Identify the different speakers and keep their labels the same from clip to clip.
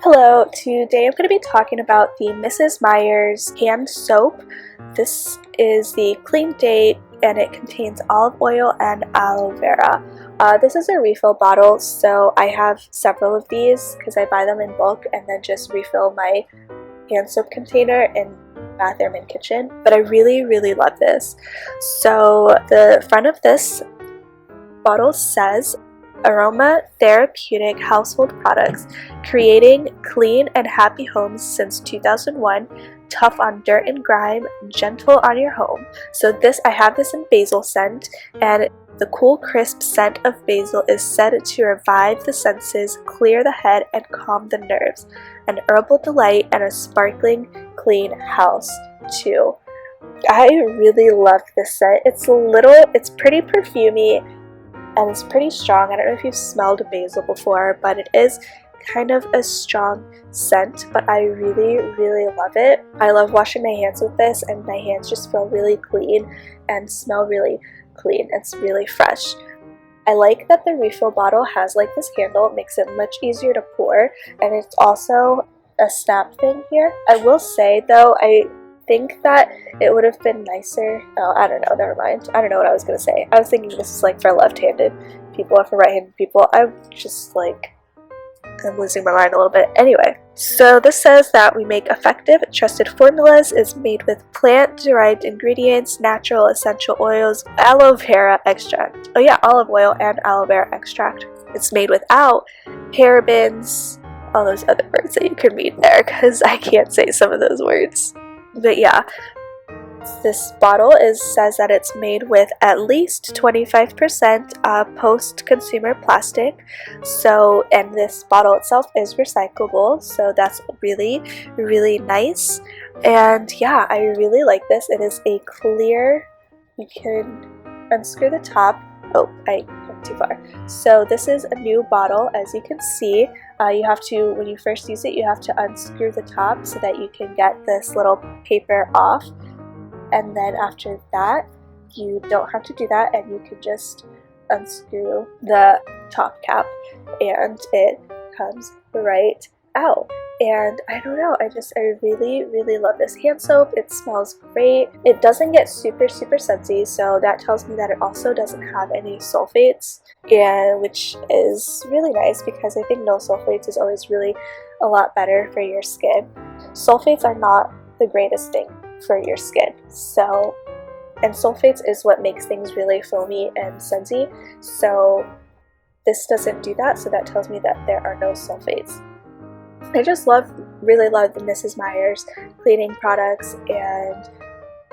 Speaker 1: Hello, today I'm going to be talking about the Mrs. Meyers hand soap. This is the clean date and it contains olive oil and aloe vera. This is a refill bottle, so I have several of these because I buy them in bulk and then just refill my hand soap container in bathroom and kitchen. But I really love this. So the front of this bottle says Aroma Therapeutic Household Products, creating clean and happy homes since 2001, tough on dirt and grime, gentle on your home. So I have this in basil scent, and the cool crisp scent of basil is said to revive the senses, clear the head, and calm the nerves. An herbal delight and a sparkling clean house too. I really love this scent. It's pretty perfumey and it's pretty strong. I don't know if you've smelled basil before, but it is kind of a strong scent, but I really love it. I love washing my hands with this, and my hands just feel really clean and smell really clean. It's really fresh. I like that the refill bottle has like this handle. It makes it much easier to pour, and it's also a snap thing here. I will say though, I think that it would have been nicer. Oh, I don't know, never mind. I don't know what I was gonna say. I was thinking this is like for left-handed people or for right-handed people. I'm losing my mind a little bit. Anyway, so this says that we make effective, trusted formulas, is made with plant-derived ingredients, natural essential oils, aloe vera extract. Oh yeah, olive oil and aloe vera extract. It's made without parabens, all those other words that you can read there because I can't say some of those words. But yeah, this bottle says that it's made with at least 25% post-consumer plastic. So, and this bottle itself is recyclable, so that's really nice. And yeah, I really like this. It is a clear, you can unscrew the top. Oh, I went too far. So this is a new bottle, as you can see. You have to, when you first use it, you have to unscrew the top so that you can get this little paper off. And then after that, you don't have to do that, and you can just unscrew the top cap and it comes right out. And I don't know, I really love this hand soap. It smells great. It doesn't get super sudsy, so that tells me that it also doesn't have any sulfates, and which is really nice because I think no sulfates is always really a lot better for your skin. Sulfates are not the greatest thing for your skin, so, and sulfates is what makes things really foamy and sudsy, so this doesn't do that, so that tells me that there are no sulfates. I just really love the Mrs. Meyers cleaning products, and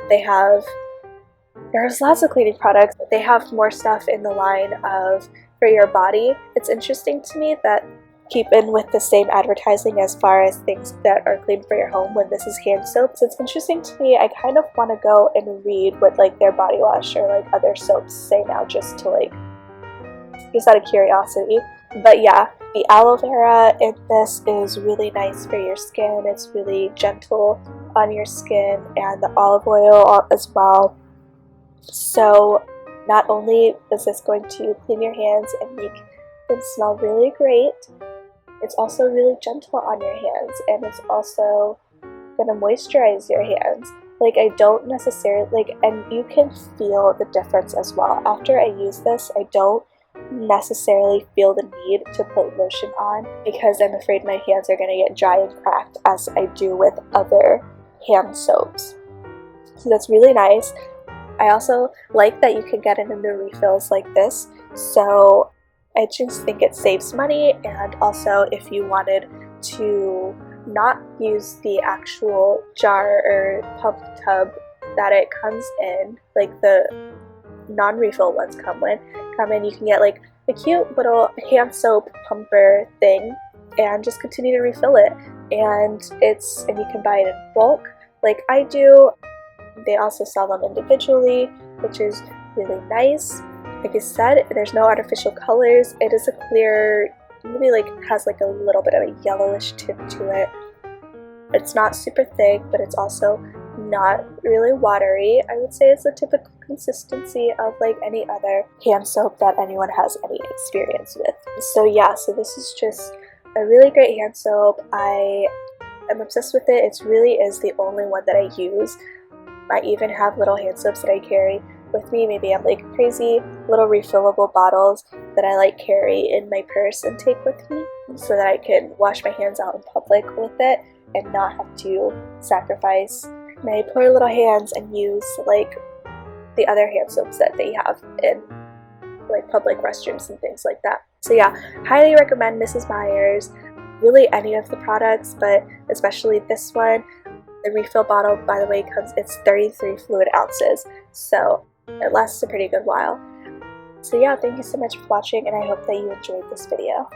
Speaker 1: there's lots of cleaning products. They have more stuff in the line of for your body. It's interesting to me that keep in with the same advertising as far as things that are clean for your home when this is hand soap. So it's interesting to me. I kind of want to go and read what like their body wash or like other soaps say now, just out of curiosity. But yeah, the aloe vera in this is really nice for your skin. It's really gentle on your skin, and the olive oil as well. So not only is this going to clean your hands and make them smell really great, it's also really gentle on your hands, and it's also going to moisturize your hands. Like, I don't necessarily, and you can feel the difference as well. After I use this, I don't necessarily feel the need to put lotion on because I'm afraid my hands are going to get dry and cracked as I do with other hand soaps. So that's really nice. I also like that you can get it in the refills like this, so I just think it saves money. And also, if you wanted to not use the actual jar or pump tub that it comes in, like the non-refill ones come in, you can get like a cute little hand soap pumper thing and just continue to refill it. And you can buy it in bulk like I do. They also sell them individually, which is really nice. Like I said, there's no artificial colors. It is a clear, maybe like has like a little bit of a yellowish tint to it. It's not super thick, but it's also not really watery. I would say it's the typical consistency of like any other hand soap that anyone has any experience with. So yeah, so this is just a really great hand soap. I am obsessed with it. It really is the only one that I use. I even have little hand soaps that I carry with me. Maybe I'm like crazy, little refillable bottles that I like carry in my purse and take with me so that I can wash my hands out in public with it and not have to sacrifice my poor little hands and use like the other hand soaps that they have in like public restrooms and things like that. So yeah, highly recommend Mrs. Meyers. Really any of the products, but especially this one. The refill bottle, by the way, it's 33 fluid ounces, so it lasts a pretty good while. So yeah, thank you so much for watching, and I hope that you enjoyed this video.